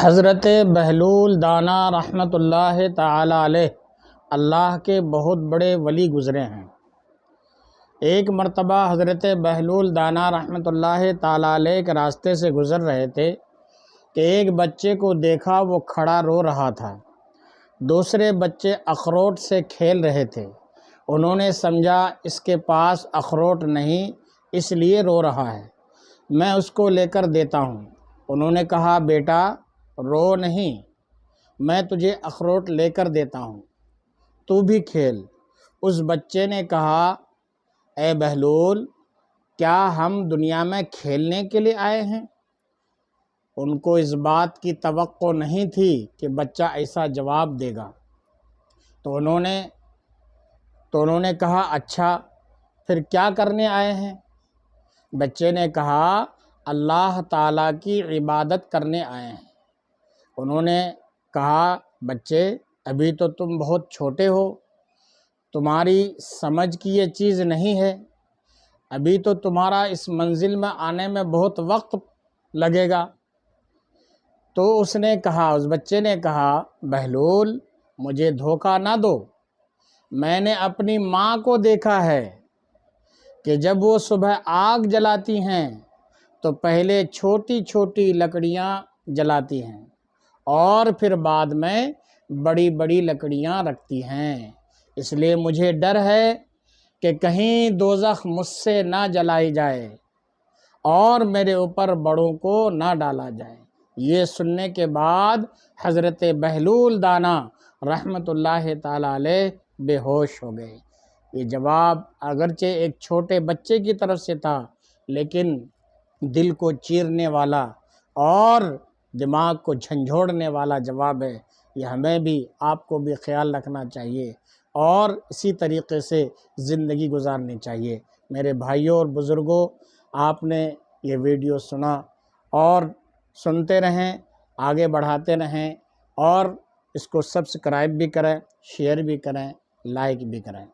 حضرت بہلول دانا رحمۃ اللہ تعالی علیہ اللہ کے بہت بڑے ولی گزرے ہیں۔ ایک مرتبہ حضرت بہلول دانا رحمۃ اللہ تعالی علیہ کے راستے سے گزر رہے تھے کہ ایک بچے کو دیکھا، وہ کھڑا رو رہا تھا۔ دوسرے بچے اخروٹ سے کھیل رہے تھے۔ انہوں نے سمجھا اس کے پاس اخروٹ نہیں، اس لیے رو رہا ہے، میں اس کو لے کر دیتا ہوں۔ انہوں نے کہا، بیٹا رو نہیں، میں تجھے اخروٹ لے کر دیتا ہوں، تو بھی کھیل۔ اس بچے نے کہا، اے بہلول، کیا ہم دنیا میں کھیلنے کے لیے آئے ہیں؟ ان کو اس بات کی توقع نہیں تھی کہ بچہ ایسا جواب دے گا، تو انہوں نے کہا، اچھا پھر کیا کرنے آئے ہیں؟ بچے نے کہا، اللہ تعالیٰ کی عبادت کرنے آئے ہیں۔ انہوں نے کہا، بچے ابھی تو تم بہت چھوٹے ہو، تمہاری سمجھ کی یہ چیز نہیں ہے، ابھی تو تمہارا اس منزل میں آنے میں بہت وقت لگے گا۔ تو اس بچے نے کہا، بہلول مجھے دھوکہ نہ دو، میں نے اپنی ماں کو دیکھا ہے کہ جب وہ صبح آگ جلاتی ہیں تو پہلے چھوٹی چھوٹی لکڑیاں جلاتی ہیں اور پھر بعد میں بڑی بڑی لکڑیاں رکھتی ہیں، اس لیے مجھے ڈر ہے کہ کہیں دوزخ مجھ سے نہ جلائی جائے اور میرے اوپر بڑوں کو نہ ڈالا جائے۔ یہ سننے کے بعد حضرت بہلول دانا رحمۃ اللہ تعالی علیہ بے ہوش ہو گئے۔ یہ جواب اگرچہ ایک چھوٹے بچے کی طرف سے تھا، لیکن دل کو چیرنے والا اور دماغ کو جھنجھوڑنے والا جواب ہے۔ یہ ہمیں بھی، آپ کو بھی خیال رکھنا چاہیے اور اسی طریقے سے زندگی گزارنی چاہیے۔ میرے بھائیوں اور بزرگوں، آپ نے یہ ویڈیو سنا اور سنتے رہیں، آگے بڑھاتے رہیں اور اس کو سبسکرائب بھی کریں، شیئر بھی کریں، لائک بھی کریں۔